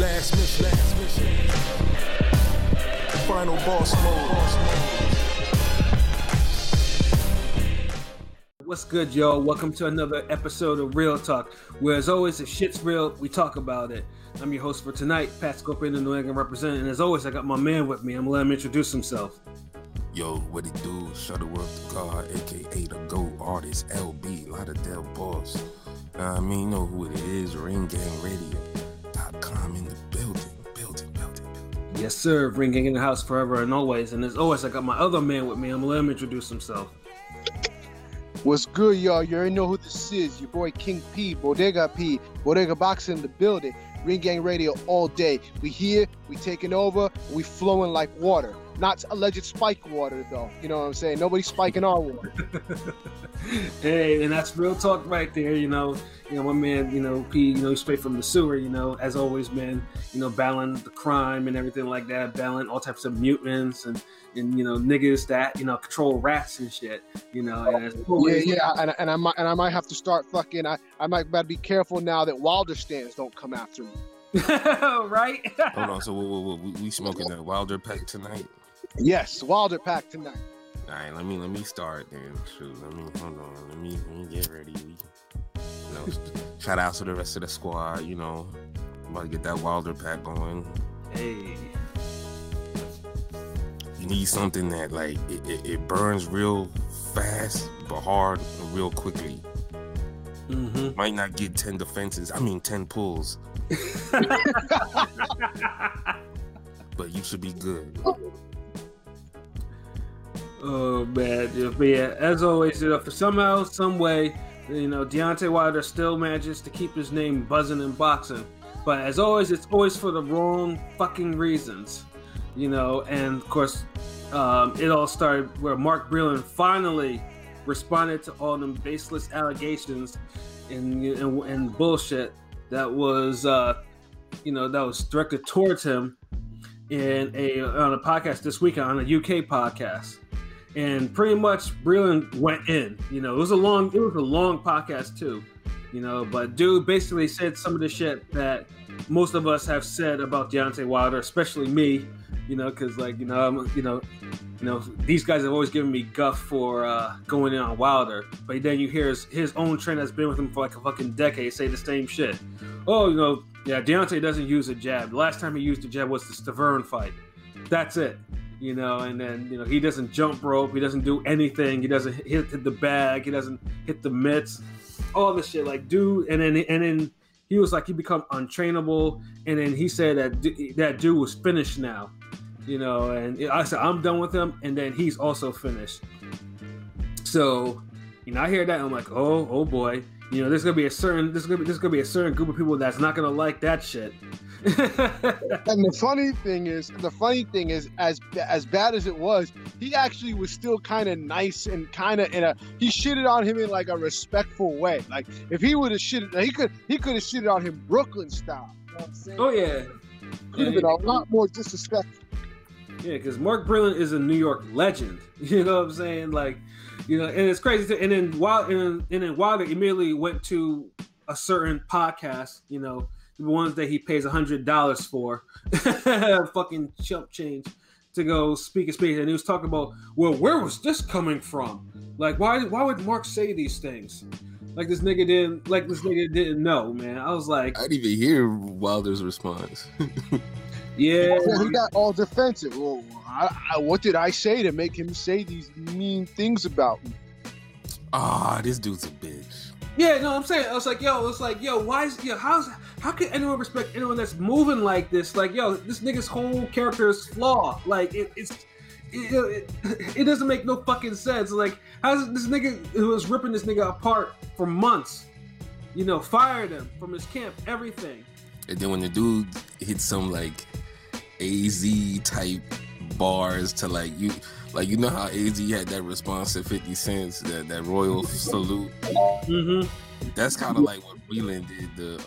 Last mission. Final boss mode. What's good, y'all? Welcome to another episode of Real Talk, where as always, if shit's real, we talk about it. I'm your host for tonight, Pat Scorpion, the New England representative, and as always, I got my man with me. I'm gonna let him introduce himself. Yo, what it do? Shuttleworth the God, aka the GOAT artist, LB, Lauderdale Boss. I mean, you know who it is, RingGangRadio.com in the building. Yes, sir. Ring Gang in the house forever and always. And as always, I got my other man with me. I'm gonna let him introduce himself. What's good, y'all? You already know who this is. Your boy King P, Bodega Boxing in the building. Ring Gang Radio all day. We here, we taking over, we flowing like water. Not alleged spike water, though. You know what I'm saying? Nobody's spiking our water. Hey, and that's real talk right there. You know, my man, P, he's straight from the sewer. As always, man. Battling the crime and everything like that. Battling all types of mutants and niggas that control rats and shit. And I might have to start fucking. I might better be careful now that Wilder stands don't come after me. Right? Hold on, so we smoking that Wilder pack tonight? Yes, Wilder pack tonight. All right, let me start then. Shoot, hold on. Let me get ready. Shout out to the rest of the squad. I'm about to get that Wilder pack going. Hey, you need something that like it burns real fast but hard and real quickly. Mm-hmm. Might not get 10 defenses. 10 pulls. But you should be good. Oh man, but yeah, as always, for somehow, some way, Deontay Wilder still manages to keep his name buzzing in boxing. But as always, it's always for the wrong fucking reasons, and of course, it all started where Mark Breland finally responded to all them baseless allegations and bullshit that was directed towards him on a podcast this weekend, on a UK podcast. And pretty much Breland went in. It was a long podcast too. But dude basically said some of the shit that most of us have said about Deontay Wilder, especially me. Because these guys have always given me guff for going in on Wilder. But then you hear his own trainer that's been with him for like a fucking decade say the same shit. Oh, Deontay doesn't use a jab. The last time he used a jab was the Stavern fight. That's it. And then, he doesn't jump rope. He doesn't do anything. He doesn't hit the bag. He doesn't hit the mitts. All this shit. Like, dude. And then he was like, he become untrainable. And then he said that dude was finished now. And I said, I'm done with him. And then he's also finished. So, I hear that. And I'm like, oh boy. There's gonna be a certain group of people that's not gonna like that shit. And the funny thing is, as bad as it was, he actually was still kind of nice and kind of he shitted on him in like a respectful way. Like if he would have shitted, he could have shitted on him Brooklyn style. You know what I'm saying? Oh yeah, could have been a lot more disrespectful. Yeah, because Mark Breland is a New York legend. You know what I'm saying? Like, and it's crazy too. And then Wilder immediately went to a certain podcast. The ones that he pays $100 for, fucking chump change, to go speak his speech. And he was talking about, well, where was this coming from? Like, why would Mark say these things? Like this nigga didn't know, man. I was like, I didn't even hear Wilder's response. Yeah, he got all defensive. Well, what did I say to make him say these mean things about me? This dude's a bitch. Yeah, no, I'm saying, I was like, yo, why is, how can anyone respect anyone that's moving like this? Like, yo, this nigga's whole character is flawed. Like, it doesn't make no fucking sense. Like, how's this nigga who was ripping this nigga apart for months, fired him from his camp, everything. And then when the dude hits some like AZ type bars to how AZ had that response to 50 Cent, that royal salute. Mm-hmm. That's kind of like what Breland did to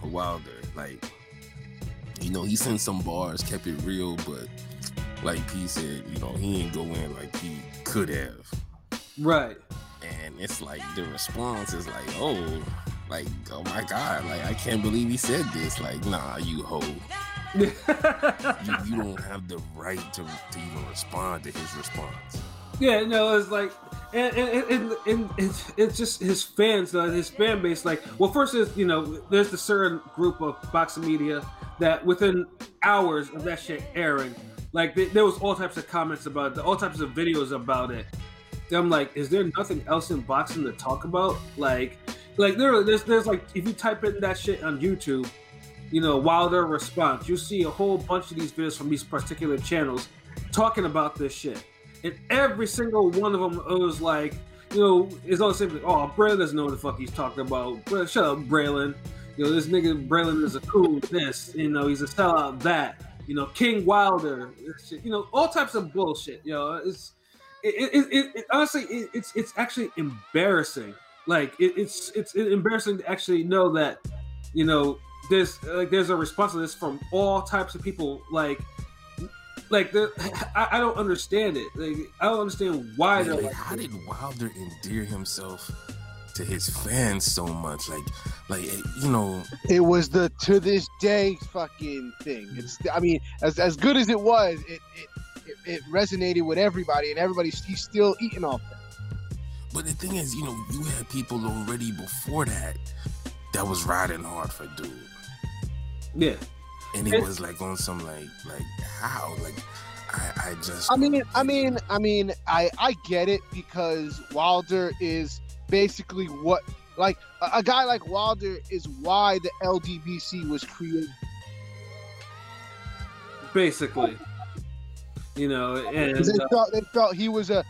Wilder. Like, he sent some bars, kept it real, but like P said, he ain't go in like he could have. Right. And it's like the response is like, oh, Like, oh my God, like I can't believe he said this. Like, nah, you hoe. you don't have the right to even respond to his response. Yeah, no, it's like, and it's just his fans, his fan base. Like, well, first is, you know, there's the certain group of boxing media that within hours of that shit airing, like there was all types of comments about it, all types of videos about it. And I'm like, is there nothing else in boxing to talk about? Like there's like, if you type in that shit on YouTube, you know, Wilder response, you see a whole bunch of these videos from these particular channels talking about this shit. And every single one of them was like, you know, it's all the same. Like, oh, Breland doesn't know what the fuck he's talking about. Shut up, Breland. You know, this nigga Breland is a cool this. You know, he's a sellout that. You know, King Wilder. You know, all types of bullshit. You know, it honestly, it's actually embarrassing. Like, it's embarrassing to actually know that, you know, there's a response to this from all types of people. Like I don't understand it. Like, I don't understand why. Like, how did Wilder endear himself to his fans so much? Like you know, it was the to this day fucking thing. It's, I mean, as good as it was, it resonated with everybody, and he's still eating off that. But the thing is, you know, you had people already before that was riding hard for dude. Yeah. And it was like on some like how, like I just. I get it, because Wilder is basically what, like a guy like Wilder is why the LDBC was created. Basically, you know, and they felt he was a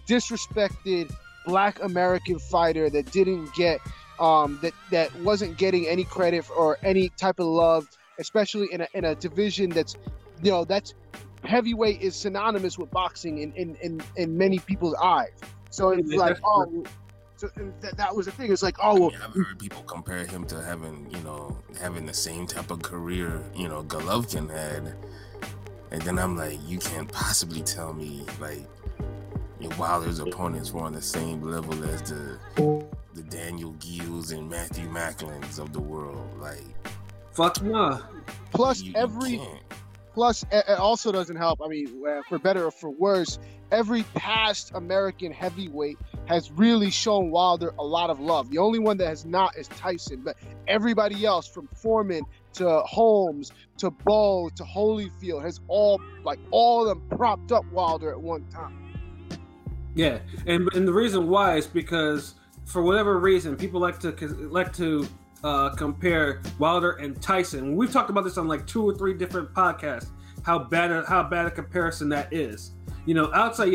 disrespected Black American fighter that didn't get that wasn't getting any credit or any type of love, especially in a division that's, you know, that's heavyweight is synonymous with boxing in many people's eyes. So it's like, oh, so that was the thing. It's like, oh, well, I've heard people compare him to having the same type of career, you know, Golovkin had, and then I'm like, you can't possibly tell me like, you know, Wilder's opponents were on the same level as the Daniel Gilles and Matthew Macklins of the world. Like, fuck nah. Plus, it also doesn't help. I mean, for better or for worse, every past American heavyweight has really shown Wilder a lot of love. The only one that has not is Tyson, but everybody else, from Foreman to Holmes to Bo to Holyfield, has all of them propped up Wilder at one time. Yeah, and the reason why is because, for whatever reason, people like to compare Wilder and Tyson. We've talked about this on like 2 or 3 different podcasts. How bad a comparison that is. You know, outside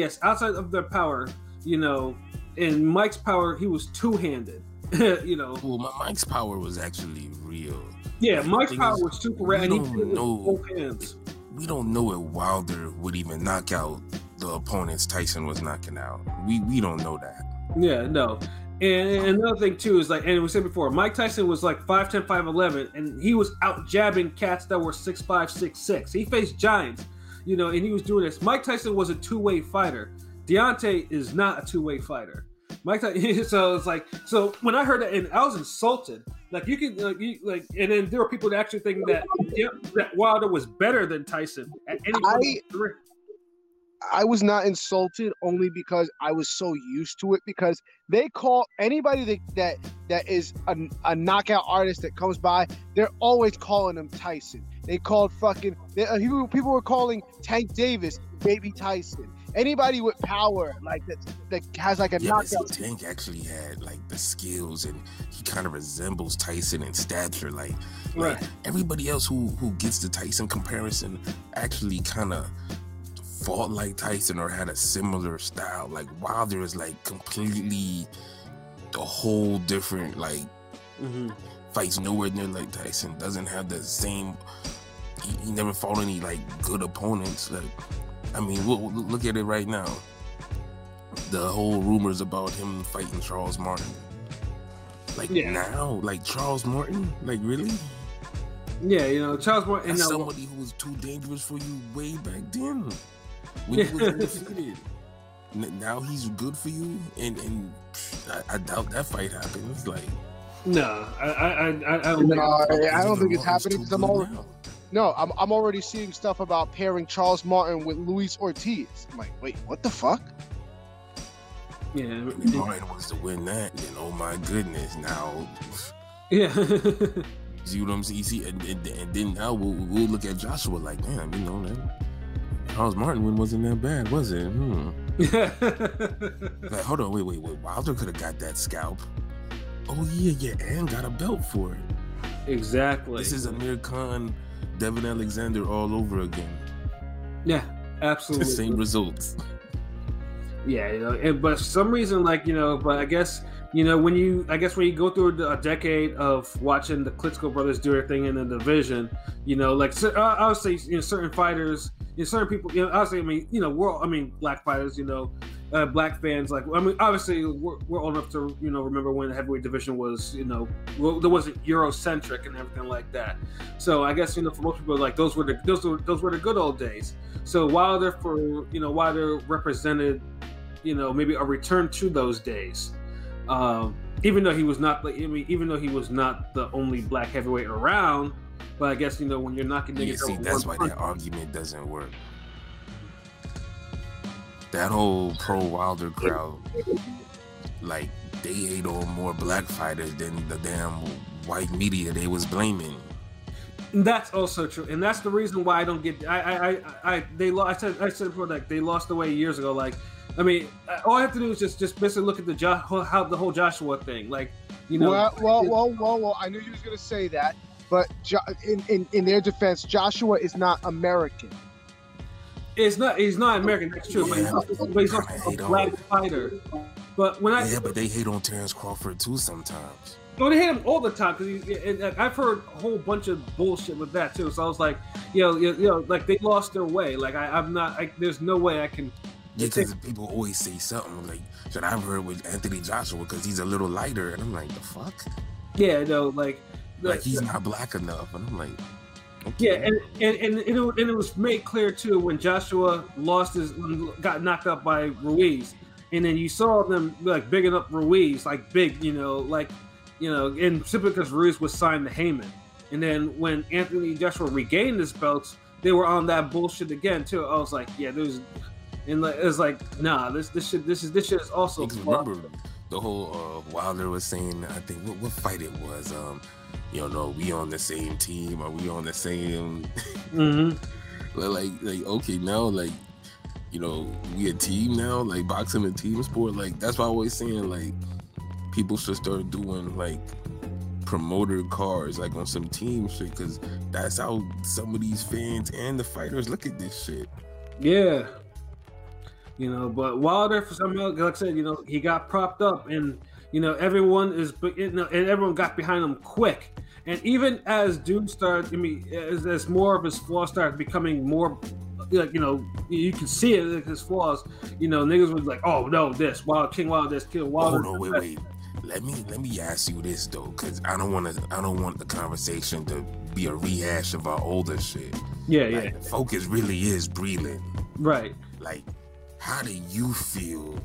of their power, you know, in Mike's power, he was two-handed. You know. Well, Mike's power was actually real. Yeah, Mike's power was super rare. We don't know if Wilder would even knock out the opponents Tyson was knocking out. We don't know that. Yeah, no. And another thing too is like, and we said before, Mike Tyson was like 5'10", 5'11", and he was out jabbing cats that were 6'5", 6'6". He faced giants, you know, and he was doing this. Mike Tyson was a two-way fighter. Deontay is not a two-way fighter. Mike Tyson, so it's like, so when I heard that, and I was insulted. Like, you can and then there were people that actually think that Wilder was better than Tyson at any point. I was not insulted, only because I was so used to it, because they call anybody that is a knockout artist that comes by, they're always calling him Tyson. They called people were calling Tank Davis Baby Tyson. Anybody with power like that has like a knockout. So Tank actually had like the skills, and he kind of resembles Tyson in stature. Like everybody else who gets the Tyson comparison actually kind of fought like Tyson or had a similar style. Like, Wilder is like completely the whole different, like, fights nowhere near like Tyson. Doesn't have the same. He never fought any like good opponents. Like, I mean, look at it right now. The whole rumors about him fighting Charles Martin. Like, now, like Charles Martin, like, really? Yeah, you know, Charles Martin. That's somebody who was too dangerous for you way back then. When he was undefeated. Now he's good for you, and I doubt that fight happens. Like, No, I don't think. I don't think it's happening because I'm already. Now. No, I'm already seeing stuff about pairing Charles Martin with Luis Ortiz. I'm like, wait, what the fuck? Yeah, If Martin was to win that, then oh my goodness, now. yeah. See what I'm saying? You see, and then now we'll look at Joshua like, damn, you know, that Charles Martin win wasn't that bad, was it? Like, hold on, wait. Wilder could have got that scalp. Oh yeah, and got a belt for it. Exactly. This is Amir Khan, Devin Alexander all over again. Yeah, absolutely. The same results. Yeah, you know, but for some reason, like, you know, but I guess, you know, when you go through a decade of watching the Klitschko brothers do their thing in the division, you know, like, I would say, you know, certain fighters, you know, certain people, you know, I would say, I mean, you know, black fighters, you know, black fans, like, I mean, obviously, we're old enough to, you know, remember when the heavyweight division was, you know, there wasn't Eurocentric and everything like that. So I guess, you know, for most people, like, those were the good old days. So Wilder represented, you know, maybe a return to those days. Even though he was not the only black heavyweight around, but I guess, you know, when you're knocking niggas, see, that's why that argument doesn't work. That whole pro Wilder crowd, like, they hate on more black fighters than the damn white media they was blaming. That's also true, and that's the reason why I don't get. I said before, like, they lost the way years ago. Like, I mean, all I have to do is just basically look at how the whole Joshua thing, like, you know. Well, I knew you was gonna say that, but in their defense, Joshua is not American. He's not American. That's true, Yeah, but he's also a black fighter. But but they hate on Terrence Crawford too sometimes. No, they hate him all the time because I've heard a whole bunch of bullshit with that too. So I was like, you know, like, they lost their way. Like, there's no way I can. Yeah, because people always say something like, "Should I've heard with Anthony Joshua because he's a little lighter," and I'm like, "The fuck?" Yeah, no, like he's not black enough, and I'm like, okay. Yeah, and it was made clear too when Joshua got knocked out by Ruiz, and then you saw them, like, bigging up Ruiz, like, big, you know, like, you know, and simply because Ruiz was signed to Heyman, and then when Anthony Joshua regained his belts, they were on that bullshit again too. I was like, yeah, and it was like, nah, this shit is also. Remember the whole Wilder was saying, I think what fight it was, you know, we on the same team, or we on the same. Mm-hmm. like okay, now, like, you know, we a team now, like, boxing a team sport. Like, that's why I always saying, like, people should start doing, like, promoter cards, like, on some team shit, because that's how some of these fans and the fighters look at this shit. Yeah. You know, but Wilder, for some reason, like I said, you know, he got propped up, and, you know, everyone got behind him quick. And even as dude started, I mean, as more of his flaws started becoming more, like, you know, you can see it, like, his flaws. You know, niggas was like, "Oh no, this King Wilder, this King Wilder." Hold on, wait. Let me ask you this though, because I don't want the conversation to be a rehash of our older shit. Yeah, like, yeah. The focus really is Breland. Right. Like, how do you feel?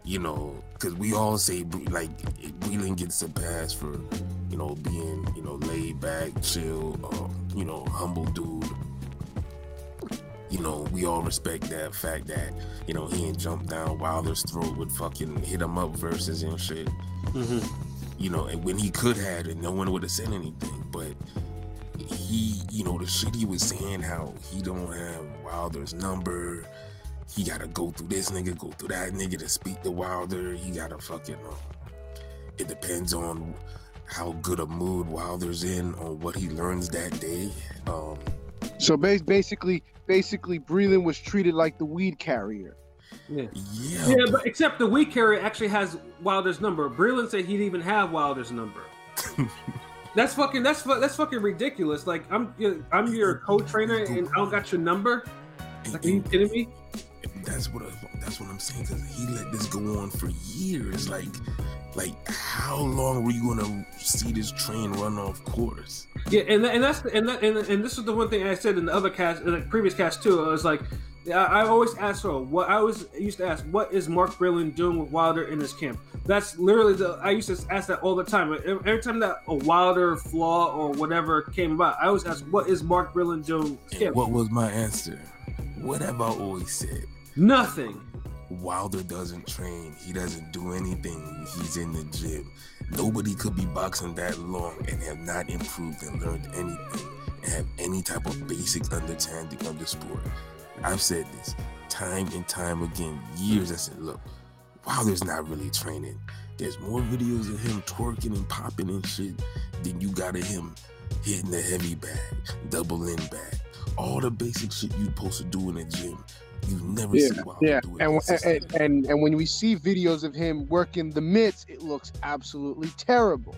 You know, because we all say, like, Breland gets a pass for, you know, being, you know, laid back, chill, you know, humble dude. You know, we all respect that fact that, you know, he ain't jumped down Wilder's throat with fucking hit him up verses and shit. Mm-hmm. You know, and when he could have it, no one would have said anything. But he, you know, the shit he was saying, how he don't have Wilder's number. He gotta go through this nigga, go through that nigga to speak to Wilder. He gotta fucking, it depends on how good a mood Wilder's in, on what he learns that day. So basically, Breland was treated like the weed carrier. Yeah, but except the weed carrier actually has Wilder's number. Breland said he'd even have Wilder's number. That's fucking ridiculous. Like, I'm your co-trainer and I don't got your number. Like, are you kidding me? That's what I'm saying, because he let this go on for years. Like how long were you gonna see this train run off course? Yeah, and this is the one thing I said in the other cast, in the previous cast too. I was like, I always ask her what I always used to ask, what is Mark Breland doing with Wilder in his camp? That's literally I used to ask that all the time. Every time that a Wilder flaw or whatever came about, I always ask, what is Mark Breland doing with his camp? What was my answer? What have I always said? Nothing. Wilder doesn't train. He doesn't do anything. He's in the gym. Nobody could be boxing that long and have not improved and learned anything and have any type of basic understanding of the sport. I've said this time and time again, years. I said, look, Wilder's not really training. There's more videos of him twerking and popping and shit than you got of him hitting the heavy bag, double in bag, all the basic shit you're supposed to do in the gym. You never see Wilder do it. And when we see videos of him working the mitts, it looks absolutely terrible.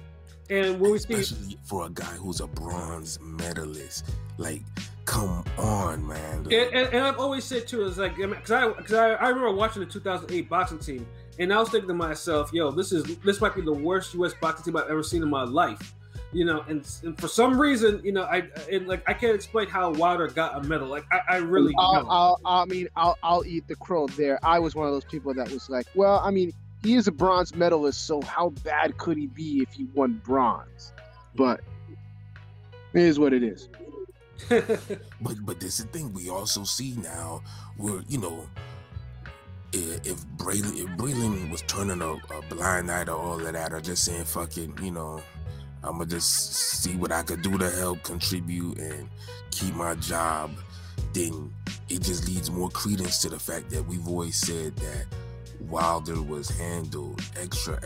And when we especially for a guy who's a bronze medalist, like, come on, man. And I've always said too, is like, because I remember watching the 2008 boxing team, and I was thinking to myself, yo, this might be the worst U.S. boxing team I've ever seen in my life. You know, and for some reason, you know, I can't explain how Wilder got a medal. Like, I really don't. I'll eat the crow there. I was one of those people that was like, well, I mean, he is a bronze medalist, so how bad could he be if he won bronze? But it is what it is. but this is the thing we also see now, where, you know, if Breland was turning a blind eye to all of that, or just saying, fuck it, you know, I'm gonna just see what I could do to help contribute and keep my job, then it just leads more credence to the fact that we've always said that Wilder was handled extra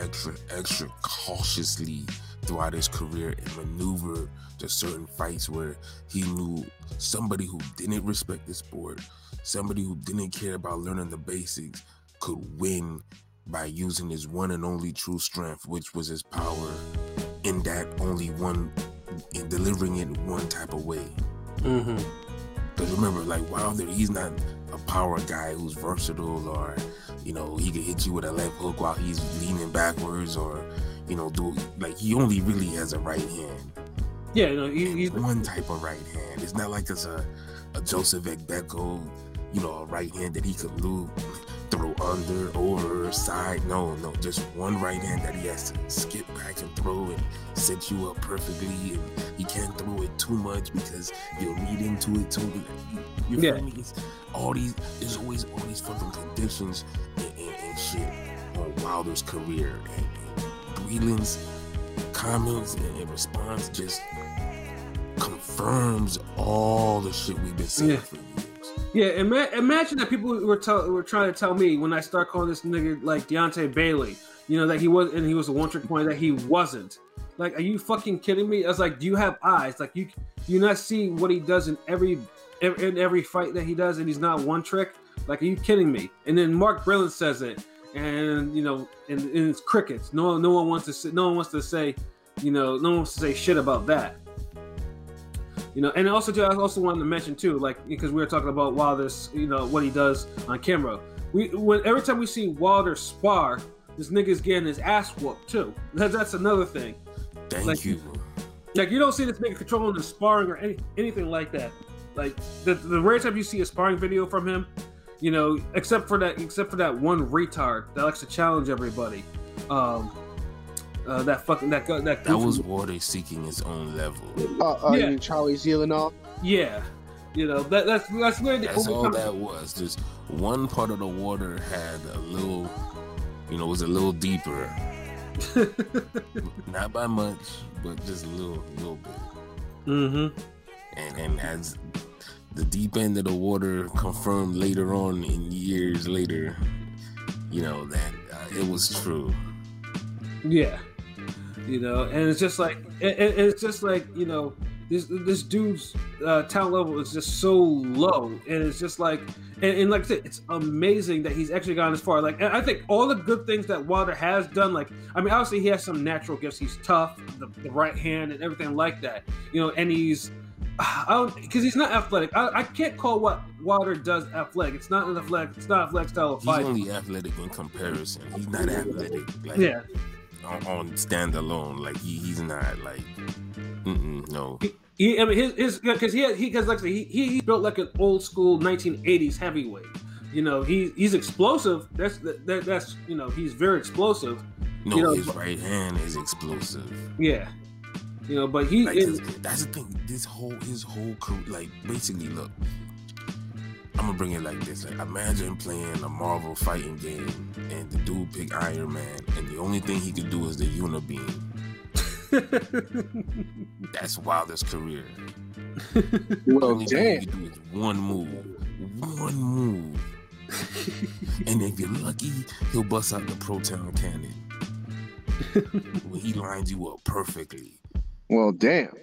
cautiously throughout his career and maneuvered to certain fights where he knew somebody who didn't respect the sport, somebody who didn't care about learning the basics, could win by using his one and only true strength, which was his power, in that only one, in delivering it one type of way. Mm-hmm. Because remember, like, Wilder, he's not a power guy who's versatile, or, you know, he can hit you with a left hook while he's leaning backwards, or, you know, he only really has a right hand. Yeah, no, he's one type of right hand. It's not like it's a Joseph Ekbeko, you know, a right hand that he could loop, throw under, over, side. No, just one right hand that he has to skip back and throw and set you up perfectly, and he can't throw it too much because you'll read into it too. You feel me? It's there's always all these fucking conditions and shit on Wilder's career, and Breland's comments and response just confirms all the shit we've been saying for years. Yeah, imagine that people were trying to tell me when I start calling this nigga like Deontay Bailey, you know, that he was a one-trick pony, that he wasn't. Like, are you fucking kidding me? I was like, do you have eyes? Like, you not see what he does in every fight that he does, and he's not one trick? Like, are you kidding me? And then Mark Breland says it, and, you know, and it's crickets. No one wants to say shit about that. You know, and also too, I also wanted to mention too, like, because we were talking about Wilder's, you know, what he does on camera. Every time we see Wilder spar, this nigga's getting his ass whooped too. That's another thing. Thank you. Like, you don't see this nigga controlling the sparring or anything like that. Like, the rare time you see a sparring video from him, you know, except for that one retard that likes to challenge everybody. That was Wilder seeking his own level. You mean Charlie Zelenov? Yeah, you know, that's literally all that was. Just one part of the water had a little, you know, was a little deeper. Not by much, but just a little bit. Mm-hmm. And as the deep end of the water confirmed later on in years later, you know, that it was true. Yeah. You know, and it's just like you know, this dude's talent level is just so low, and it's just like, and like I said, it's amazing that he's actually gone this far. Like, and I think all the good things that Wilder has done, like, I mean, obviously he has some natural gifts. He's tough, the right hand, and everything like that. You know, and he's because he's not athletic. I can't call what Wilder does athletic. It's not an athletic. It's not an athletic style of fight. He's only athletic in comparison. He's not athletic. Like, yeah. On standalone, like he's not like. No. I mean, because like I said, he built like an old school 1980s heavyweight. You know, he's explosive. That's you know, he's very explosive. No, you know, his right hand is explosive. Yeah. You know, but he like, is. That's the thing. His whole career, like, basically, look. I'm gonna bring it like this. Like, imagine playing a Marvel fighting game, and the dude picked Iron Man, and the only thing he could do is the Unibeam. That's Wilder's career. Well, only thing he can do is one move. And if you're lucky, he'll bust out the Proton Cannon. When he lines you up perfectly. Well, damn.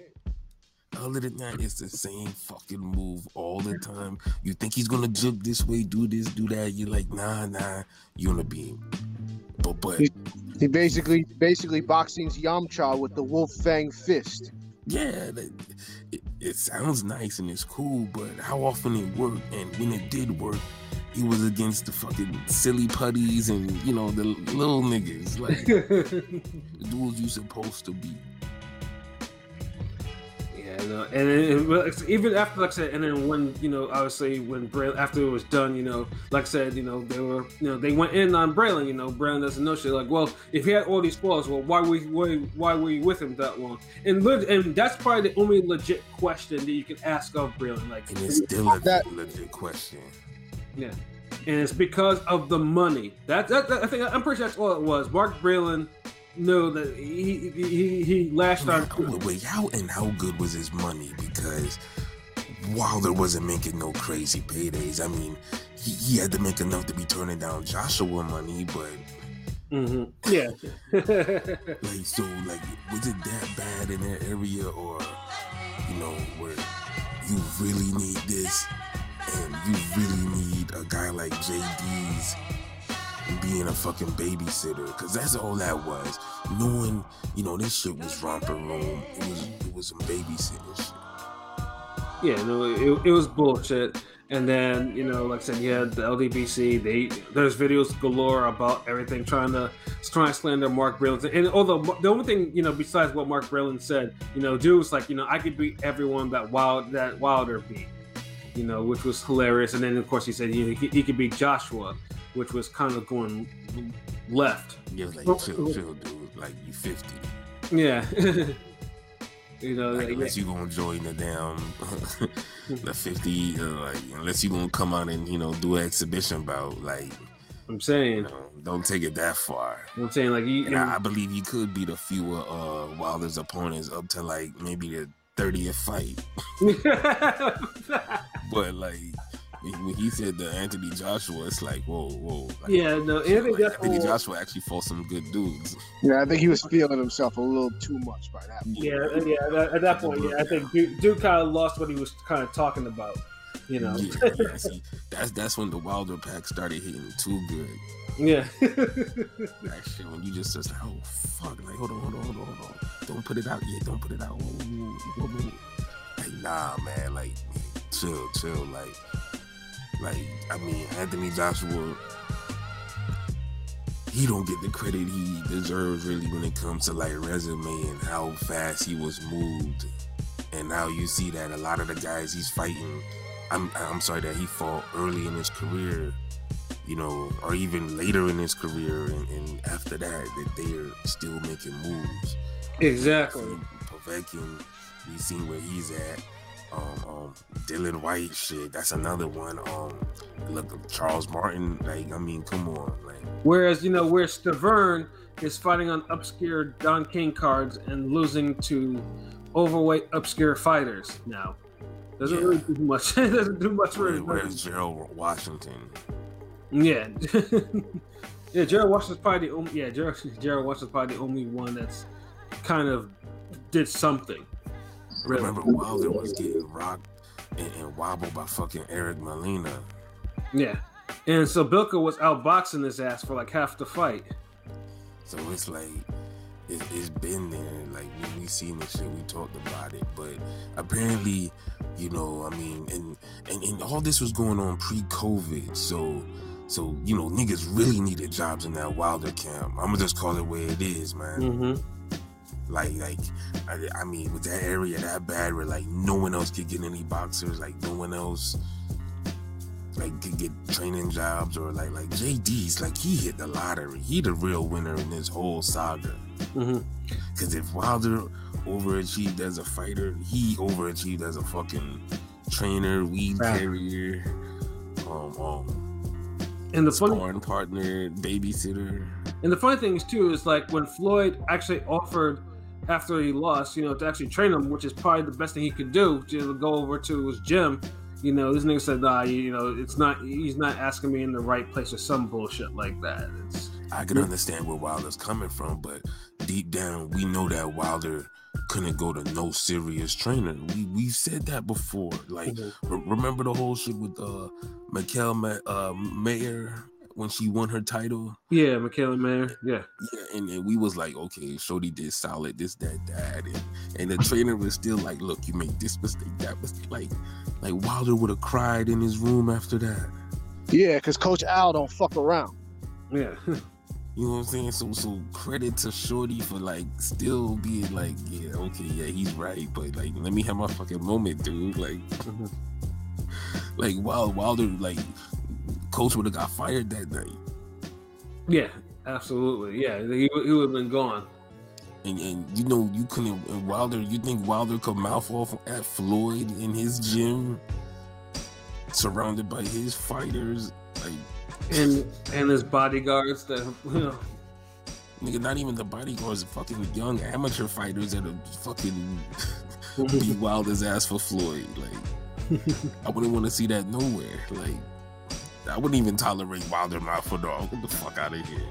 Other than that, it's the same fucking move all the time. You think he's gonna jump this way, do this, do that. You're like, nah, Unibeam. But he basically boxing's Yamcha with the Wolf Fang fist. Yeah, it sounds nice and it's cool, but how often it worked? And when it did work, he was against the fucking silly putties and, you know, the little niggas, like the dudes you supposed to be. Yeah, no, and even after, like I said, and then when, you know, obviously when after it was done, you know, like I said, you know, they went in on Breland. You know, Breland doesn't know shit. Like, well, if he had all these flaws, well, why were you with him that long? And that's probably the only legit question that you can ask of Breland. Like, and it's still a legit question. Yeah, and it's because of the money. I think I'm pretty sure that's all it was. Mark Breland knew that he lashed on. Wait, how good was his money? Because Wilder wasn't making no crazy paydays. I mean, he had to make enough to be turning down Joshua money, but yeah. Like, so, like, was it that bad in that area, or, you know, where you really need this? And you really need a guy like JD's being a fucking babysitter, because that's all that was. Knowing, you know, this shit was romper room. It was some babysitting shit. Yeah, no, it was bullshit. And then, you know, like I said, yeah, the LDBC, there's videos galore about everything trying to slander Mark Breland. And although the only thing, you know, besides what Mark Breland said, you know, dude was like, you know, I could beat everyone that Wilder beat. You know, which was hilarious. And then, of course, he said he could beat Joshua, which was kind of going left. Yeah, like, chill, dude. Like, you 50. Yeah. You know, like, unless you gonna join the damn the 50, like, unless you gonna come out and, you know, do an exhibition bout, like, I'm saying, you know, don't take it that far. I'm saying, like, I believe you could beat a few Wilder's opponents up to, like, maybe the 30th fight. But, like, when he said the Anthony Joshua, it's like, whoa. Like, yeah, no, Anthony Joshua actually fought some good dudes. Yeah, I think he was feeling himself a little too much by that point. Yeah, at that point, yeah, I think dude kind of lost what he was kind of talking about, you know. Yeah, see, that's when the Wilder pack started hitting too good. Yeah. That shit, when you just like, oh, fuck, like, hold on. Don't put it out yet, don't put it out. Whoa. Like, nah, man, like, chill, like, I mean, Anthony Joshua, he don't get the credit he deserves really when it comes to, like, resume and how fast he was moved. And now you see that a lot of the guys he's fighting, I'm sorry, that he fought early in his career, you know, or even later in his career, and after that they're still making moves. Exactly. Povetkin, we seen where he's at. Dylan White, shit, that's another one. Look, Charles Martin, like, I mean, come on, like. Whereas, you know, where Stavern is fighting on obscure Don King cards and losing to overweight obscure fighters now. Doesn't really do much. Doesn't do much for him. Where's Gerald Washington? Yeah. Yeah, Gerald Washington's probably the only. Yeah, Gerald Washington's probably the only one that's kind of did something. Really. Remember, Wilder was getting rocked and wobbled by fucking Eric Molina. Yeah, and so Bilka was outboxing his ass for like half the fight. So it's like, it's been there. Like we seen this shit, we talked about it, but apparently, you know, I mean, and all this was going on pre-COVID, so you know, niggas really needed jobs in that Wilder camp. I'm gonna just call it where it is, man. Mm-hmm. Like I mean, with that area that bad, where like no one else could get any boxers, like no one else like could get training jobs, or like JD's, like he hit the lottery. He the real winner in this whole saga. Mm-hmm. Because if Wilder overachieved as a fighter, he overachieved as a fucking trainer, weed carrier, and the sparring partner, babysitter. And the funny thing is too is like when Floyd actually offered after he lost, you know, to actually train him, which is probably the best thing he could do, to go over to his gym. You know, this nigga said, nah, you know, it's not. He's not asking me in the right place or some bullshit like that. I can understand where Wilder's coming from, but deep down, we know that Wilder couldn't go to no serious trainer. We've said that before. Like, remember the whole shit with Michael Mayer when she won her title? Yeah, Michaela Mayer. Yeah, and we was like, okay, Shorty did solid, this, that, and the trainer was still like, look, you made this mistake, that mistake. Like Wilder would have cried in his room after that. Yeah, because Coach Al don't fuck around. Yeah. You know what I'm saying? So credit to Shorty for like still being like, yeah, okay, yeah, he's right, but like, let me have my fucking moment, dude. Like, like Wilder, like, Coach would have got fired that night. Yeah, absolutely. Yeah, he would have been gone. And you know, you couldn't. And Wilder, you think Wilder could mouth off at Floyd in his gym, surrounded by his fighters, like, and his bodyguards that, you know, nigga, not even the bodyguards, fucking young amateur fighters that are fucking beat Wilder's ass for Floyd. Like, I wouldn't want to see that nowhere. Like, I wouldn't even tolerate Wilder mouth for dog. Get the fuck out of here.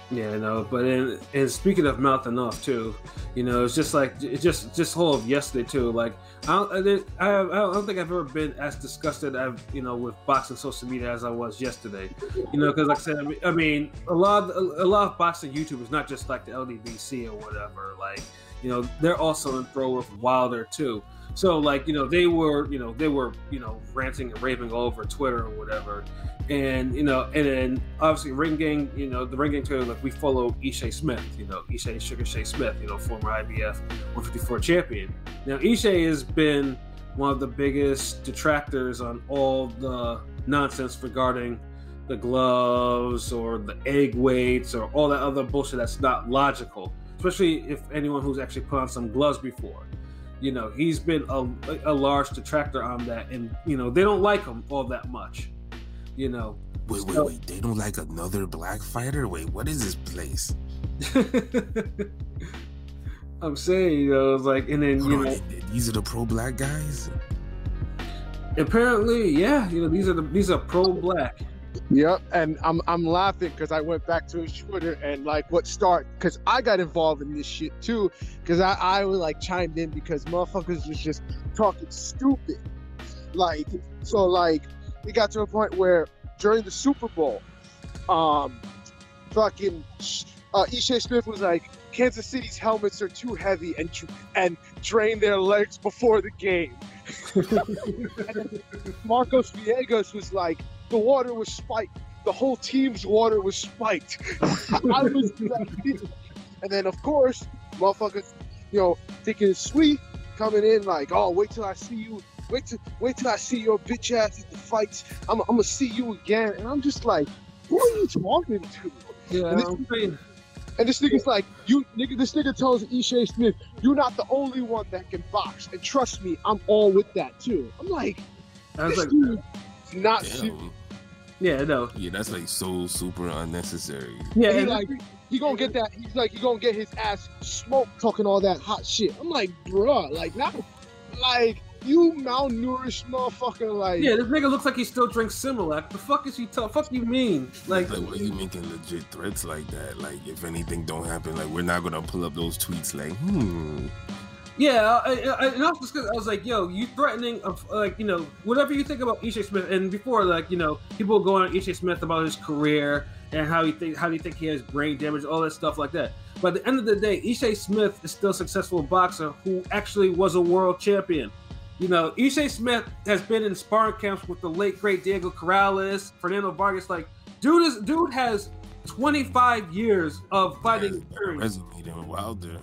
Yeah, no, but and speaking of mouthing off too, you know, it's just like just whole of yesterday too. Like I don't think I've ever been as disgusted, you know, with boxing social media as I was yesterday. You know, because like I said, I mean, a lot of boxing YouTubers, not just like the LDBC or whatever. Like, you know, they're also in throw with Wilder too. So like, you know, they were ranting and raving all over Twitter or whatever. And, you know, and then obviously Ring Gang, you know, the Ring Gang Twitter, like we follow Ishe Smith, you know, Ishe Sugar Shay Smith, you know, former IBF 154 champion. Now, Ishe has been one of the biggest detractors on all the nonsense regarding the gloves or the egg weights or all that other bullshit that's not logical, especially if anyone who's actually put on some gloves before. You know, he's been a large detractor on that, and, you know, they don't like him all that much. You know. Wait. They don't like another black fighter? Wait, what is this place? I'm saying, you know, it's like, and then, you know, these are the pro-black guys? Apparently, yeah. You know, these are pro-black. Yep, and I'm laughing because I went back to his Twitter and like because I got involved in this shit too, because I was like chimed in because motherfuckers was just talking stupid. Like, so like it got to a point where during the Super Bowl, fucking Ishe Smith was like, Kansas City's helmets are too heavy and drain their legs before the game. And Marcos Villegas was like, the water was spiked. The whole team's water was spiked. I was and then of course, motherfuckers, you know, thinking it's sweet, coming in like, oh, wait till I see you. Wait till I see your bitch ass at the fights. I'm gonna see you again. And I'm just like, who are you talking to? Yeah, and this nigga's like, this nigga tells Ishe Smith, you're not the only one that can box. And trust me, I'm all with that too. I'm like, dude is not serious. Yeah, no. Yeah, that's like so super unnecessary. Yeah, he gonna get that. He's like, he gonna get his ass smoked talking all that hot shit. I'm like, bruh, like, not like you malnourished motherfucker. Like, yeah, this nigga looks like he still drinks Similac. The fuck is he fuck you mean? Like, why are you making legit threats like that? Like, if anything don't happen, like, we're not gonna pull up those tweets. Like, Yeah, and I was just, I was like, yo, you threatening of, like, you know, whatever you think about Ishe Smith, and before, like, you know, people go on Ishe Smith about his career and how do you think he has brain damage, all that stuff like that. But at the end of the day, Ishii Smith is still a successful boxer who actually was a world champion. You know, Ishii Smith has been in sparring camps with the late great Diego Corrales, Fernando Vargas. Like, dude has 25 years of fighting experience. Resonating with Wilder.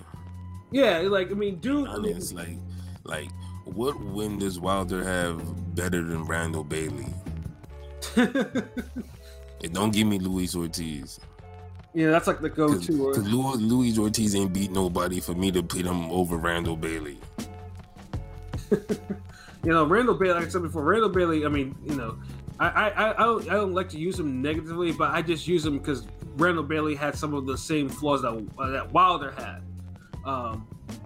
Yeah, like, I mean, dude. I mean, it's like, what win does Wilder have better than Randall Bailey? And don't give me Luis Ortiz. Yeah, that's like the go-to. Because Luis Ortiz ain't beat nobody for me to put him over Randall Bailey. You know, Randall Bailey, like I said before, Randall Bailey, I mean, you know, I don't like to use him negatively, but I just use him because Randall Bailey had some of the same flaws that Wilder had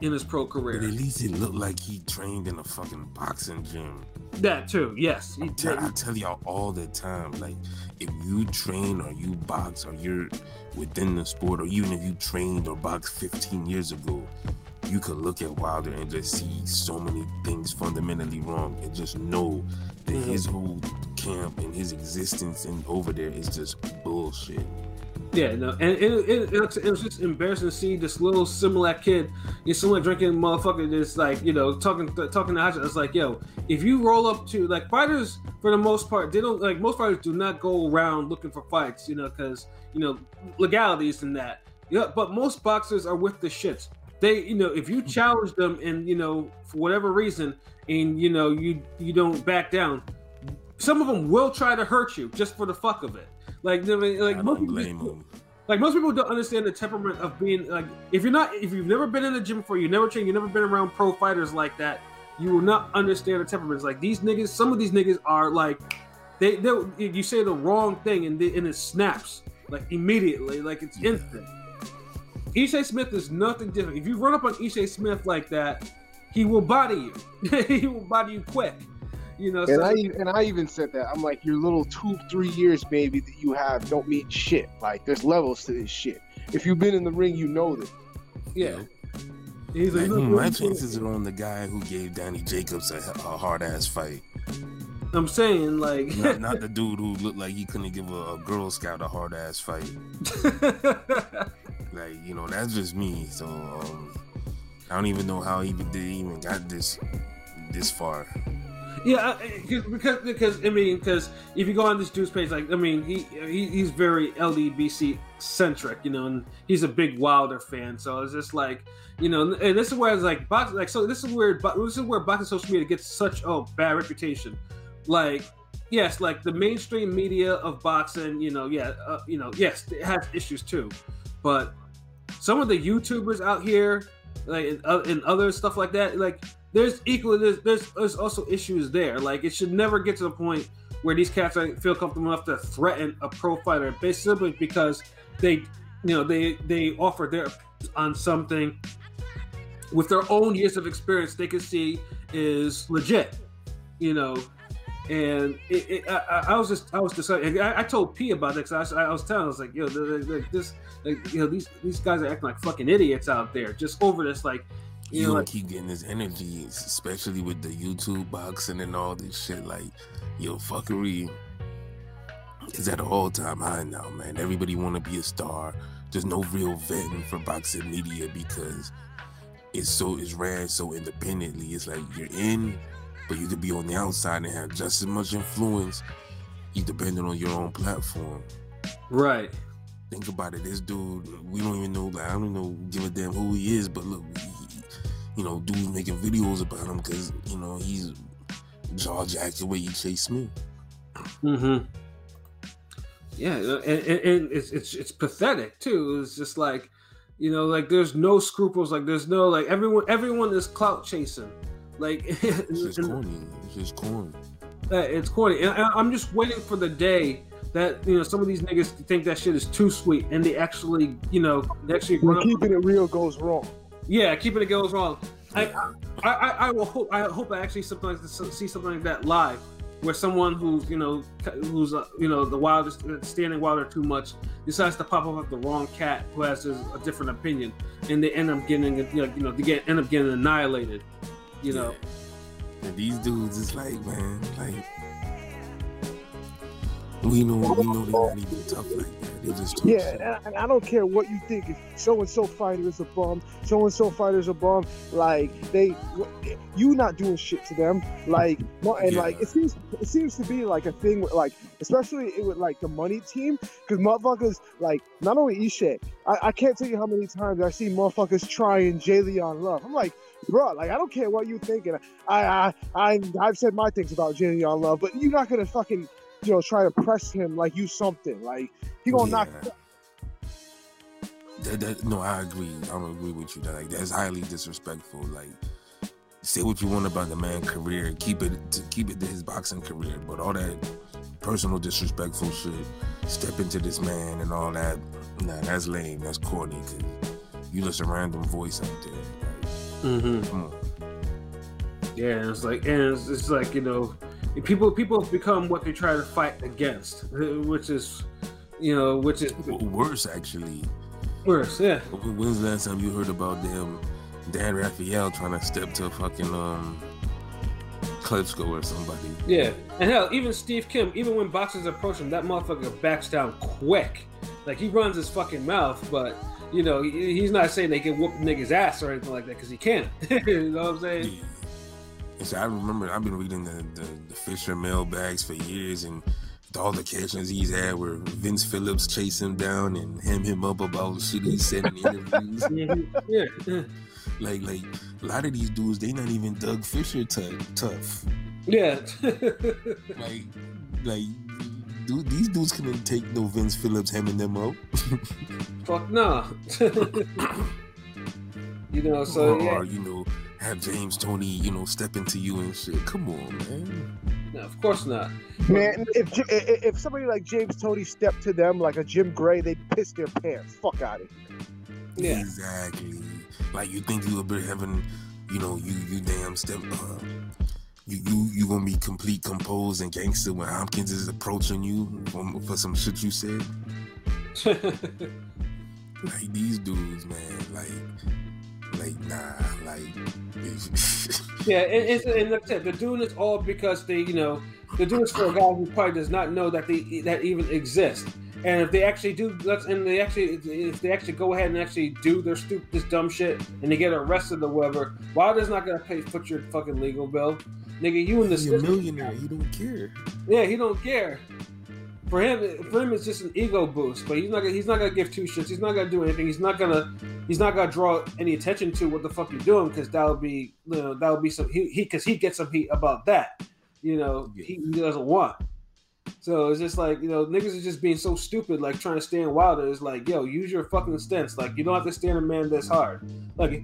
in his pro career. But at least it looked like he trained in a fucking boxing gym. That too, yes. I tell y'all all the time, like, if you train or you box or you're within the sport, or even if you trained or boxed 15 years ago, you could look at Wilder and just see so many things fundamentally wrong and just know that his whole camp and his existence and over there is just bullshit. Yeah, no, and it was just embarrassing to see this little Similac kid, Similac drinking motherfucker, just like, you know, talking to Hodgson. It's like, yo, if you roll up to, like, fighters for the most part, they don't, like, most fighters do not go around looking for fights, you know, because, you know, legalities and that. Yeah, but most boxers are with the shits. They, you know, if you challenge them and, you know, for whatever reason, and, you know, you don't back down, some of them will try to hurt you just for the fuck of it. Like most people don't understand the temperament of being, like, if you've never been in the gym before, you never trained, you never been around pro fighters like that, you will not understand the temperaments. Like, these niggas, some of these niggas are like, they you say the wrong thing and it snaps like immediately, like it's instant. Ishii Smith is nothing different. If you run up on Ishii Smith like that, he will body you. He will body you quick. You know, and I even said that. I'm like, your little 2-3 years maybe that you have don't mean shit. Like, there's levels to this shit. If you've been in the ring, you know that. Yeah. He's like, my chances are on the guy who gave Danny Jacobs a hard ass fight. I'm saying, like, not the dude who looked like he couldn't give a Girl Scout a hard ass fight. Like, you know, that's just me. So I don't even know how he even got this far. Yeah, because if you go on this dude's page, like, I mean, he's very LDBC centric, you know, and he's a big Wilder fan. So it's just like, you know, and this is where it's like boxing, like, so this is where boxing social media gets such a bad reputation. Like, yes, like the mainstream media of boxing, you know, yes, it has issues too, but some of the YouTubers out here, like, and other stuff like that, like, there's also issues there. Like, it should never get to the point where these cats feel comfortable enough to threaten a pro fighter basically because they offer their opinions on something with their own years of experience they can see is legit, you know. And I was deciding. I told P about it because I was telling him, I was like, yo, these guys are acting like fucking idiots out there just over this, like. You don't keep getting this energy, especially with the YouTube boxing and all this shit. Like, yo, fuckery is at an all-time high now, man. Everybody want to be a star. There's no real vetting for boxing media because it's ran so independently. It's like you're in, but you could be on the outside and have just as much influence. You depending on your own platform. Right. Think about it. This dude, we don't even know. Like, I don't know, give a damn who he is. But look, you know, dudes making videos about him because, you know, he's jaw-jacking with Ishii Smith. Mm-hmm. Yeah, and it's pathetic too. It's just like, you know, like there's no scruples. Like there's no, like, everyone is clout chasing. Like it's just corny. It's just corny. It's corny, and I'm just waiting for the day that, you know, some of these niggas think that shit is too sweet, and they actually, you know, when keeping it real goes wrong. Yeah, keeping it goes wrong. I hope I actually see something like that live, where someone who's the Wilder, standing Wilder too much, decides to pop up the wrong cat who has a different opinion, and they end up getting annihilated. You know. And these dudes is like, man, like, We know they're not even tough like that. They just talk shit. And I don't care what you think. If so and so fighter is a bum, so and so fighter is a bum. Like you not doing shit to them. Like like it seems to be like a thing with like, especially with like the money team, because motherfuckers like not only Ishe. I can't tell you how many times I see motherfuckers trying Jalen Love. I'm like, bro, like I don't care what you think, and I've said my things about Jalen Love, but you're not gonna fucking try to press him like you something. Like he gonna knock. No, I agree. I'm agree with you. Like that's highly disrespectful. Like say what you want about the man's career, keep it to his boxing career, but all that personal disrespectful shit, step into this man and all that. Nah, that's lame. That's corny. Cause you just a random voice out there. Like, come on. Yeah, it's like people become what they try to fight against, which is worse actually. Worse, yeah. When's the last time you heard about Dan Raphael trying to step to a fucking Klitschko or somebody? Yeah, and hell, even Steve Kim, even when boxers approach him, that motherfucker backs down quick. Like he runs his fucking mouth, but he's not saying they can whoop niggas' ass or anything like that because he can't. You know what I'm saying? Yeah. And so I remember I've been reading the Fisher mailbags for years, and all the catches he's had where Vince Phillips chased him down and him up about the shit he said in interviews. Yeah. Like a lot of these dudes, they not even Doug Fisher tough. Yeah. like these dudes couldn't take no Vince Phillips hemming them up. Fuck no. Or have James Toney, step into you and shit. Come on, man. No, of course not. Man, if somebody like James Toney stepped to them like a Jim Gray, they'd piss their pants. Fuck out of here. Yeah. Exactly. Like you think you a bit having, you damn step. You gonna be complete composed and gangster when Hopkins is approaching you for some shit you said. Like these dudes, man. Like nah, like. Yeah, and like I said, they're doing this all because they're doing this for a guy who probably does not know that that even exist. And if they actually do, if they actually go ahead and actually do this dumb shit, and they get arrested or whatever, Wilder's not gonna foot your fucking legal bill, nigga. You in the He's a millionaire. He don't care. Yeah, he don't care. For him, it's just an ego boost. But he's not gonna give two shits. He's not gonna do anything. He's not gonna draw any attention to what the fuck you're doing, because that'll be some he gets some heat about that. He doesn't want. So it's just like, niggas are just being so stupid, like trying to stand Wilder. It's like, yo, use your fucking stance. Like, you don't have to stand a man this hard. Like,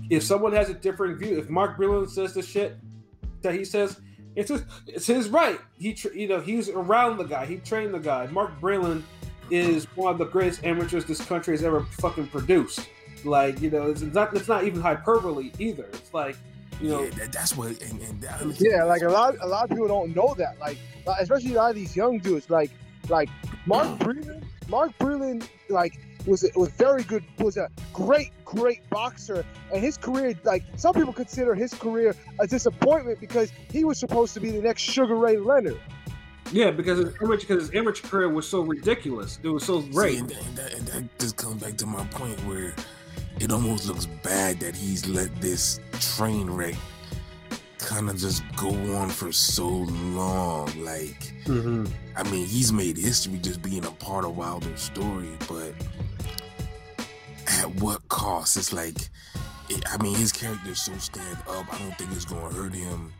if someone has a different view, if Mark Breland says the shit that he says, it's his right. He's around the guy. He trained the guy. Mark Breland is one of the greatest amateurs this country has ever fucking produced. Like, it's not even hyperbole either. It's like, that's what. And like a lot of people don't know that. Like, especially a lot of these young dudes. Like Mark Breland, like was very good. Was a great boxer, and his career, like some people consider his career a disappointment because he was supposed to be the next Sugar Ray Leonard. Yeah, because his amateur career was so ridiculous. It was so great. See, and that just comes back to my point where it almost looks bad that he's let this train wreck kind of just go on for so long. Like, I mean, he's made history just being a part of Wilder's story, but at what cost? It's like, his character is so stand up. I don't think it's going to hurt him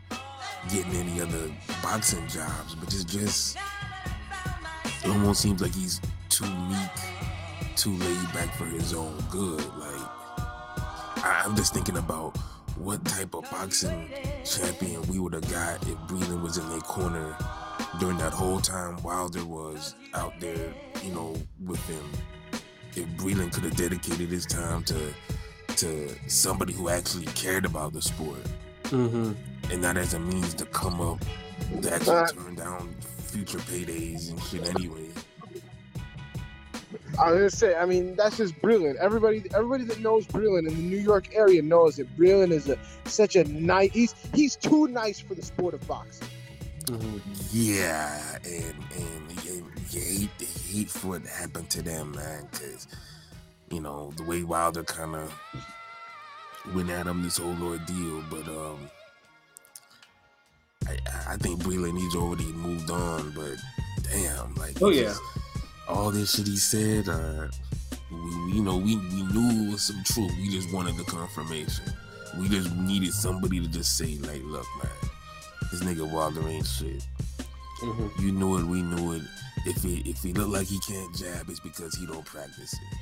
getting any other boxing jobs, but it almost seems like he's too meek, too laid back for his own good. Like, I'm just thinking about what type of boxing champion we would have got if Breland was in their corner during that whole time Wilder was out there, with him. If Breland could have dedicated his time to somebody who actually cared about the sport, and not as a means to come up to actually turn down future paydays and shit anyway. I was gonna say, that's just Breland. Everybody that knows Breland in the New York area knows that Breland is such a nice. He's too nice for the sport of boxing. Yeah, and you hate for what happened to them, man, because, you know, the way Wilder kind of went at him this whole ordeal, but I think Breland, he's already moved on, but damn, like, all this shit he said, we knew it was some truth. We just wanted the confirmation. We just needed somebody to just say, like, look, man, this nigga Wilder ain't shit. You knew it, we knew it. If he look like he can't jab, it's because he don't practice it.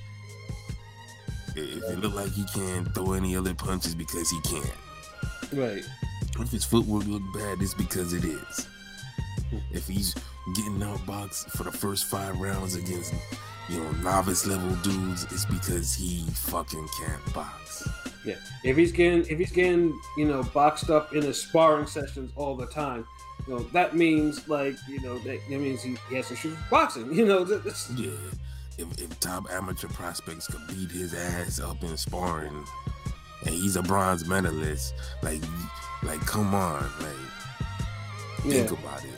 If it look like he can't throw any other punches, because he can't. Right. If his footwork look bad, it's because it is. If he's getting outboxed for the first 5 rounds against, you know, novice level dudes, it's because he fucking can't box. Yeah. If he's getting, you know, boxed up in his sparring sessions all the time, you know, that means, like, you know, that means he has to shoot boxing. You know, yeah. If top amateur prospects could beat his ass up in sparring, and he's a bronze medalist, like come on, like, think about it.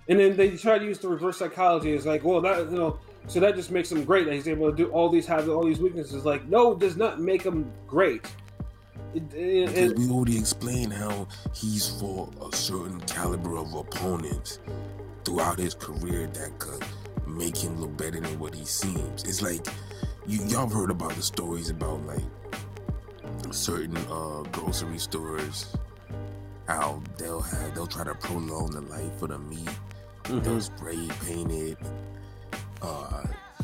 And then they try to use the reverse psychology. It's like, well, that, you know, so that just makes him great that he's able to do have all these weaknesses. Like, no, it does not make him great. Because we already explained how he's fought a certain caliber of opponents throughout his career that could make him look better than what he seems. It's like, y'all heard about the stories about, like, certain grocery stores, how they'll try to prolong the life of the meat. They'll spray paint it,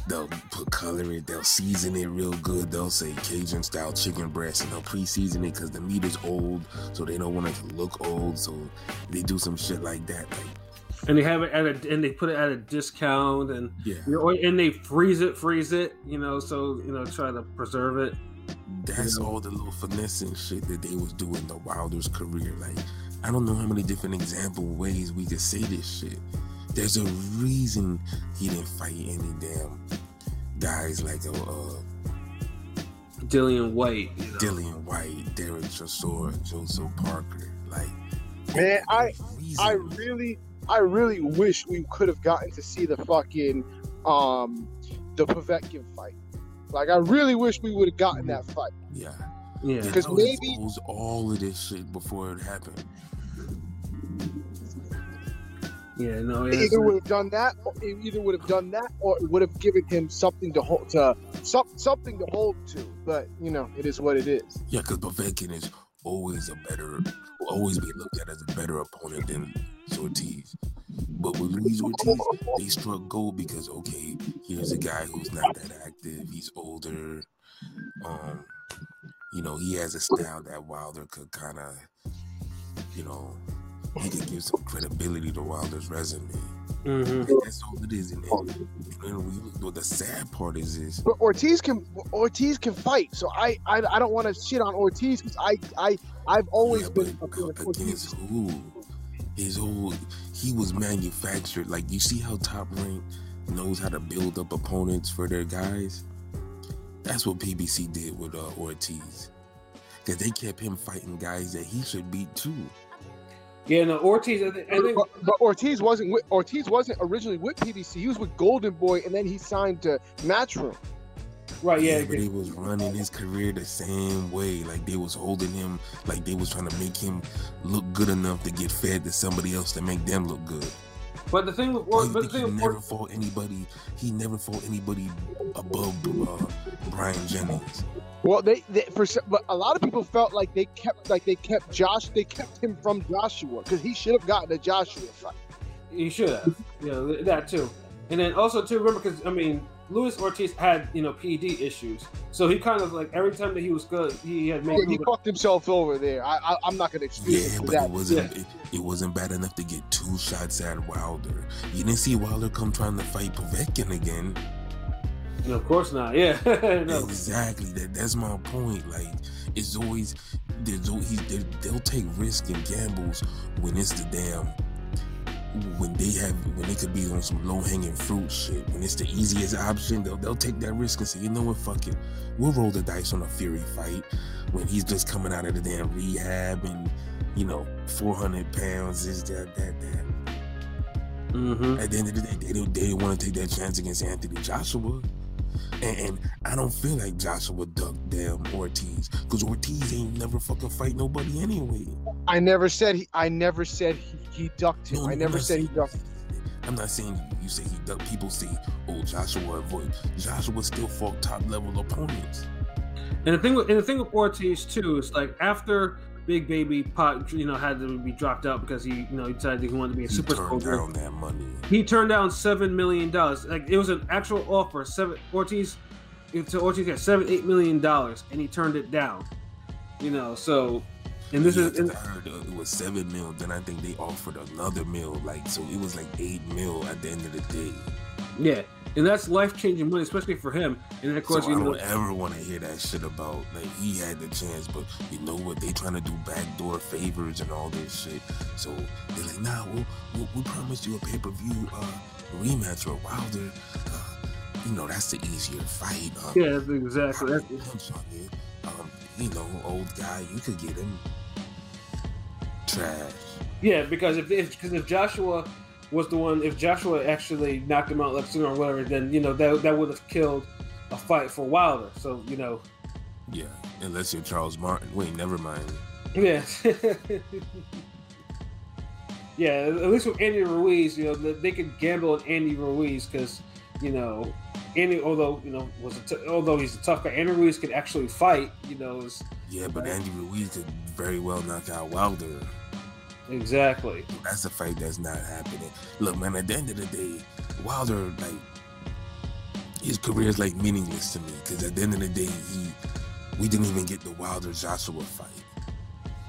they'll put color in it, they'll season it real good. They'll say Cajun style chicken breast, and they'll pre-season it because the meat is old, so they don't want it to look old, so they do some shit like that. Like, and they have it and they put it at a discount, and you know, and they freeze it, you know, so, you know, try to preserve it. That's all the little finessing shit that they was doing in Wilder's career. Like, I don't know how many different example ways we could say this shit. There's a reason he didn't fight any damn guys like Dillian White, you know? Dillian White, Derek Chisora, Joseph Parker. Like, man, I really wish we could have gotten to see the fucking the Povetkin fight. Like, I really wish we would have gotten that fight. Yeah. Because maybe all of this shit before it happened. Yeah, no. Either would have done that, or it would have given him something to hold to, something to hold to. But, you know, it is what it is. Yeah, because Povetkin is will always be looked at as a better opponent than Ortiz. But with Luis Ortiz, they struck gold because, okay, here's a guy who's not that active. He's older. You know, he has a style that Wilder could kind of, you know, he could give some credibility to Wilder's resume. And that's all it is. And what the sad part is but Ortiz can fight. So I don't want to shit on Ortiz because I've always been against who? He was manufactured. Like, you see how Top Rank knows how to build up opponents for their guys? That's what PBC did with Ortiz. Because they kept him fighting guys that he should beat too. Yeah, no, Ortiz. I think but Ortiz wasn't originally with PBC. He was with Golden Boy, and then he signed to Matchroom. Right, yeah. But he was running his career the same way. Like, they was holding him, like they was trying to make him look good enough to get fed to somebody else to make them look good. But the thing with he never fought anybody. He never fought anybody above Brian Jennings. Well, but a lot of people felt like they kept him from Joshua because he should have gotten a Joshua fight. He should have, you know, that too. And then also too, remember, because I mean, Luis Ortiz had, you know, PED issues, so he kind of, like, every time that he was good, he had made. He fucked himself over there. I'm not gonna excuse him for that. It wasn't bad enough to get 2 shots at Wilder. You didn't see Wilder come trying to fight Povetkin again. No, of course not. Yeah, no. Exactly. That's my point. Like, it's always they'll take risks and gambles when it's the damn. When they could be on some low-hanging fruit shit, when it's the easiest option, they'll take that risk and say, you know what, fuck it, we'll roll the dice on a Fury fight when he's just coming out of the damn rehab and, you know, 400 pounds, this, that. Mm-hmm. At the end of the day, they didn't want to take that chance against Anthony Joshua. And I don't feel like Joshua ducked damn Ortiz, because Ortiz ain't never fucking fight nobody anyway. I never said he ducked him. No, I never said he ducked him. I'm not saying you say he ducked. People say, oh, Joshua avoid. Joshua still fought top level opponents. And the thing with Ortiz too is like after Big Baby Pot, had to be dropped out because he decided he wanted to be a super turned soldier. down that money. He turned down $7 million. Like it was an actual offer. Ortiz got $7-8 million, and he turned it down. So. And this is. I heard it was $7 million. Then I think they offered another $1 million. So it was like $8 million at the end of the day. Yeah, and that's life-changing money, especially for him. And then, of course, I don't ever want to hear that shit about like he had the chance, but you know what? They trying to do backdoor favors and all this shit. So they're like, nah, we promised you a pay-per-view rematch with Wilder. That's the easier fight. Yeah, that's exactly. Old guy, you could get him. Trash. Yeah, because if Joshua was the one, if Joshua actually knocked him out like sooner or whatever, then that would have killed a fight for Wilder. So Yeah, unless you're Charles Martin. Wait, never mind. Yeah. Yeah, at least with Andy Ruiz, they could gamble on Andy Ruiz because Andy, although he's a tough guy, Andy Ruiz could actually fight. Yeah, but Andy Ruiz could very well knock out Wilder. Exactly. That's a fight that's not happening. Look, man, at the end of the day, Wilder, his career is meaningless to me because at the end of the day, we didn't even get the Wilder Joshua fight.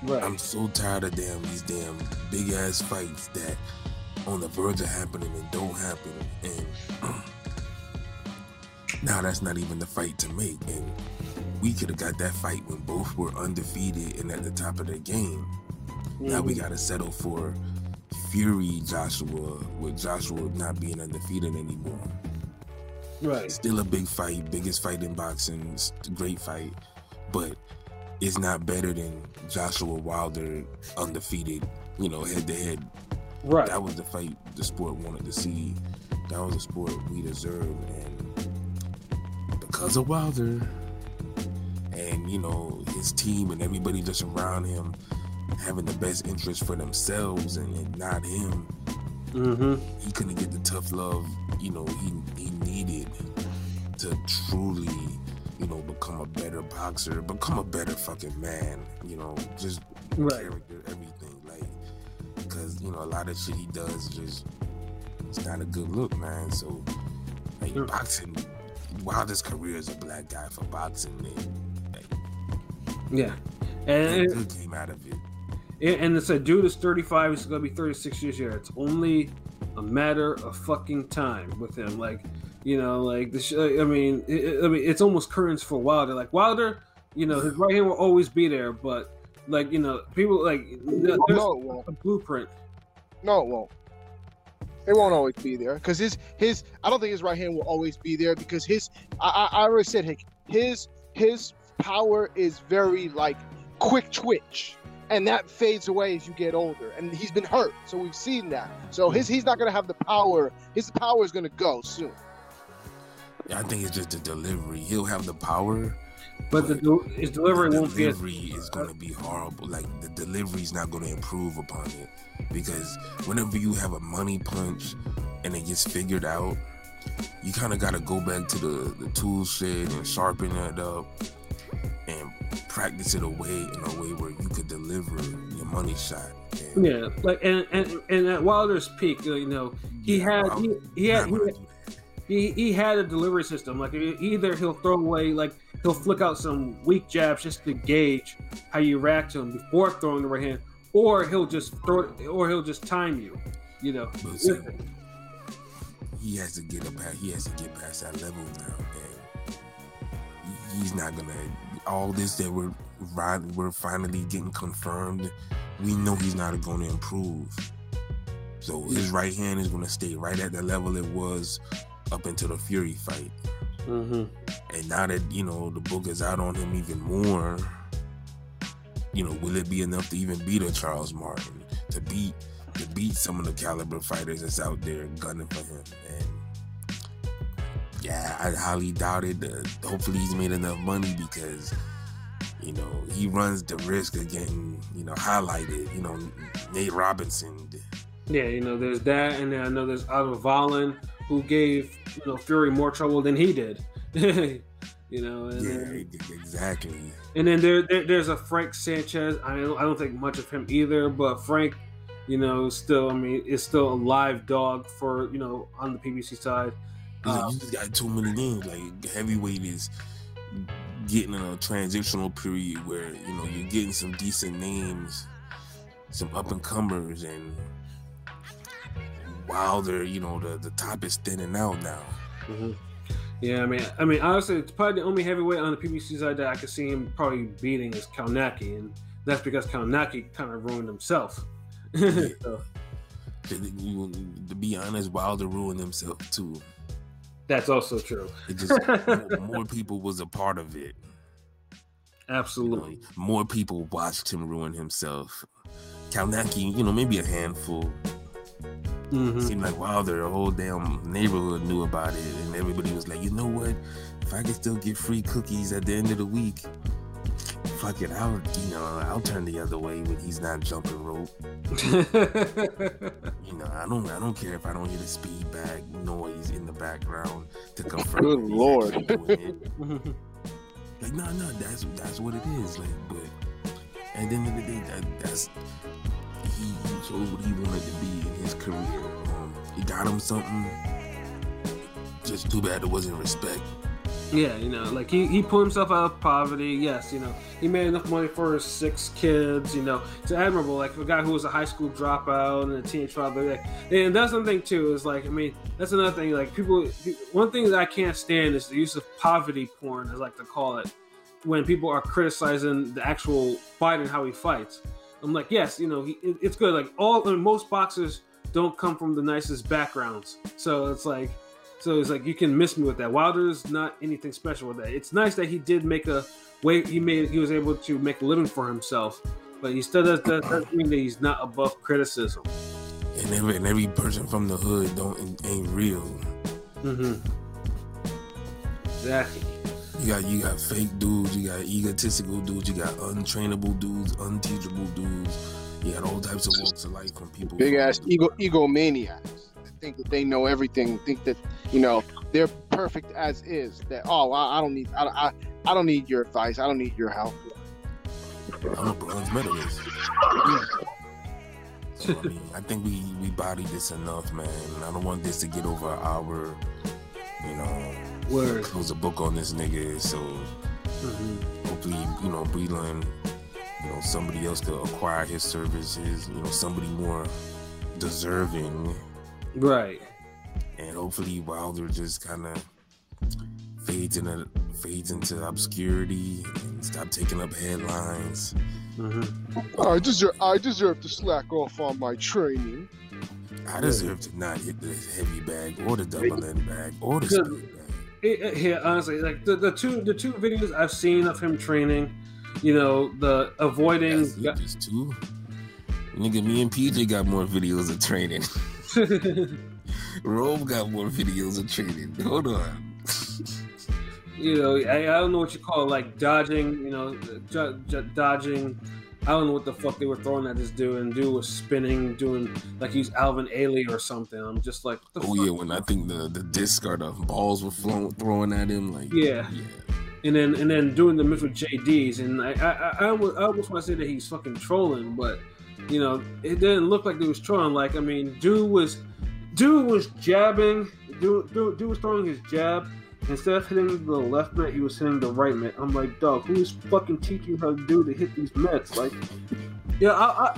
Right. I'm so tired of these damn big ass fights that on the verge of happening and don't happen. And now that's not even the fight to make. And we could have got that fight when both were undefeated and at the top of their game. Now we got to settle for Fury Joshua with Joshua not being undefeated anymore. Right. Still a big fight, biggest fight in boxing, it's a great fight, but it's not better than Joshua Wilder undefeated, head to head. Right. That was the fight the sport wanted to see. That was the sport we deserved, and because of Wilder and his team and everybody just around him having the best interest for themselves and not him, he couldn't get the tough love he needed to truly become a better boxer, become a better fucking man, just character, everything, because a lot of shit he does it's not a good look, man. So boxing, Wilder's career as a black guy for boxing, yeah, and good came out of it. And it's a dude is 35. He's gonna be 36 years here. It's only a matter of fucking time with him. It's almost curtains for Wilder. Like Wilder, his right hand will always be there, but people there's a blueprint. No, it won't. It won't always be there because his I don't think his right hand will always be there because I already said his power is very quick twitch. And that fades away as you get older. And he's been hurt, so we've seen that. So he's not going to have the power. His power is going to go soon. Yeah, I think it's just the delivery. He'll have the power, but his delivery won't be. The delivery is going to be horrible. The delivery is not going to improve upon it because whenever you have a money punch and it gets figured out, you kind of got to go back to the tool shed and sharpen it up and practice it away in a way where you could deliver your money shot. And and at Wilder's peak, he had a delivery system. Either he'll throw away, he'll flick out some weak jabs just to gauge how you react to him before throwing the right hand, or he'll just throw it, or he'll just time you. But see, he has to get past that level now, and he's not gonna. All this that we're finally getting confirmed, we know he's not going to improve. So his right hand is going to stay right at the level it was up until the Fury fight. And now that the book is out on him even more, will it be enough to even beat a Charles Martin, to beat to beat some of the caliber fighters that's out there gunning for him. And yeah, I highly doubt it. Hopefully he's made enough money because, you know, he runs the risk of getting, you know, highlighted. You know, Nate Robinson. Yeah, you know, there's that, and then I know there's Otto Volin, who gave, you know, Fury more trouble than he did. You know, and Yeah, exactly. And then there's a Frank Sanchez. I don't think much of him either, but Frank, you know, still, I mean, is still a live dog for, you know, on the PBC side. You just got too many names. Like, heavyweight is getting in a transitional period where, you know, you're getting some decent names, some up and comers, and Wilder, you know, the top is thinning out now. Mm-hmm. Yeah, I mean, honestly, it's probably the only heavyweight on the PBC side that I could see him probably beating is Kalnacki, and that's because Kalnacki kind of ruined himself. Yeah. So. To be honest, Wilder ruined himself too. That's also true. It just more people was a part of it. Absolutely, you know, more people watched him ruin himself. Kalnacki, you know, maybe a handful. Mm-hmm. Seemed like Wilder, the whole damn neighborhood knew about it, and everybody was like, you know what? If I can still get free cookies at the end of the week, fuck it, I'll turn the other way when he's not jumping rope. You know, I don't care if I don't hear the speed bag noise in the background to confirm. Good Lord. Like, no, that's what it is. Like, but at the end of the day, that's he chose what he wanted to be in his career. He got him something. Just too bad it wasn't respect. Yeah, you know, like he pulled himself out of poverty. Yes, you know, he made enough money for his 6 kids. You know, it's admirable. Like for a guy who was a high school dropout and a teenage father. Like, and that's another thing too. Is like, I mean, that's another thing. Like one thing that I can't stand is the use of poverty porn, as I like to call it, when people are criticizing the actual fight and how he fights. I'm like, yes, you know, it's good. Like most boxers don't come from the nicest backgrounds, so it's like you can miss me with that. Wilder's not anything special with that. It's nice that he did make a way. He was able to make a living for himself, but he still doesn't mean that he's not above criticism. And every person from the hood ain't real. Mm-hmm. Exactly. You got fake dudes, you got egotistical dudes, you got untrainable dudes, unteachable dudes. You got all types of walks of life from people. Big ass egomaniacs. Think that they know everything. Think that, you know, they're perfect as is. That I don't need your advice. I don't need your help. I'm a bronze medalist. So, I mean, I think we bodied this enough, man. I don't want this to get over an hour. You know. Word. Close a book on this nigga, so hopefully, you know, Breland, you know, somebody else could acquire his services, you know, somebody more deserving. Right. And hopefully Wilder just kind of fades into obscurity and stop taking up headlines. I deserve to slack off on my training. I deserve to not hit the heavy bag or the double end bag or the speed bag. Yeah, honestly, like the two videos I've seen of him training, you know, the avoiding. Just 2. Nigga, me and PJ got more videos of training. Rome got more videos of training. Hold on. You know, I don't know what you call it, like dodging. You know, dodging. I don't know what the fuck they were throwing at this dude, and dude was spinning, doing like he's Alvin Ailey or something. I'm just like, what the fuck? Yeah, when I think the disc or the balls were throwing at him, like yeah. And then doing the myth with JDs, and I almost want to say that he's fucking trolling, but you know, it didn't look like he was trolling. Like, I mean, dude was jabbing, dude was throwing his jab. Instead of hitting the left mitt, he was hitting the right mitt. I'm like, dog, who's fucking teaching her to hit these mitts? Like, yeah, I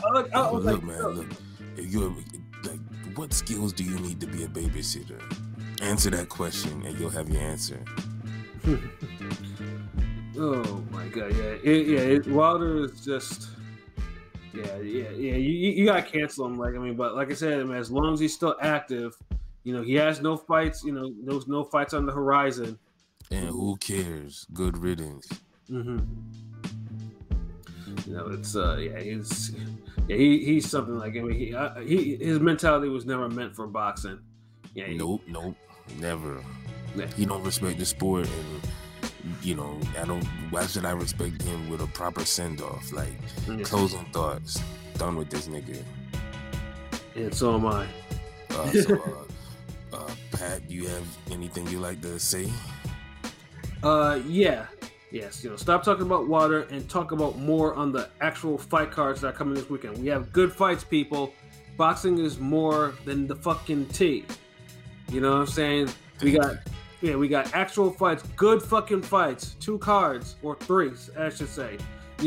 was look, like, man, look, if you're like, what skills do you need to be a babysitter? Answer that question, and you'll have your answer. Oh my god, yeah, Wilder is just, yeah. You gotta cancel him. Like, I mean, but like I said, I mean, as long as he's still active. You know, he has no fights. You know, there's no fights on the horizon. And who cares? Good riddance. You know, it's he's something like, I mean, his mentality was never meant for boxing. Yeah, Nope, never. Yeah. He don't respect the sport, and you know, why should I respect him with a proper send off? Like, closing thoughts. Done with this nigga. And so am I. Pat, do you have anything you like to say? Yes, stop talking about Wilder and talk about more on the actual fight cards that are coming this weekend. We have good fights, people. Boxing is more than the fucking T. You know what I'm saying? We got actual fights, good fucking fights, 2 cards or 3, I should say. I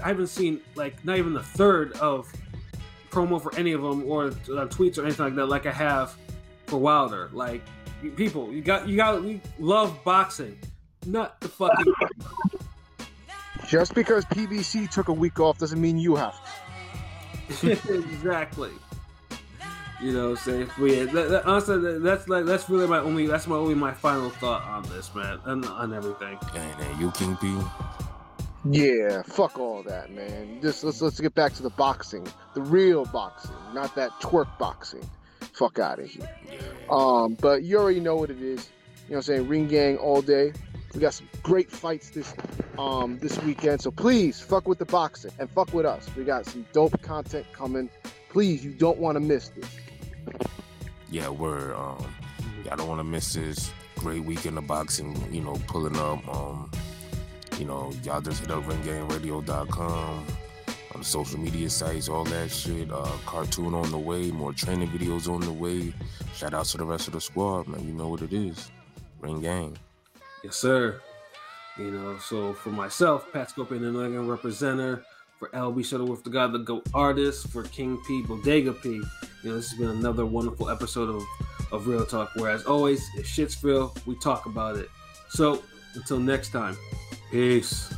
haven't seen like not even a third of promo for any of them or tweets or anything like that, like I have for Wilder. Like, people, we love boxing, not the fucking. Just because PBC took a week off doesn't mean you have to. Exactly. You know what I'm saying? But yeah, honestly, that's really my final thought on this, man, and on everything. And you, King P? Yeah, fuck all that, man. Just let's get back to the boxing, the real boxing, not that twerk boxing. Fuck out of here. But you already know what it is. You know what I'm saying? Ring Gang all day. We got some great fights this weekend. So please fuck with the boxing and fuck with us. We got some dope content coming. Please, you don't want to miss this. Yeah, word. I don't want to miss this great weekend of boxing. You know, pulling up. Y'all just hit up ringgangradio.com. On the social media sites, all that shit. Cartoon on the way, more training videos on the way. Shout out to the rest of the squad, man. You know what it is. Ring Gang. Yes, sir. So for myself, Pat Scorpion and Lincoln representative, for LB Shuttleworth, the God, the GOAT artist, for King P, Bodega P. This has been another wonderful episode of Real Talk, where as always, if shit's real, we talk about it. So until next time, peace.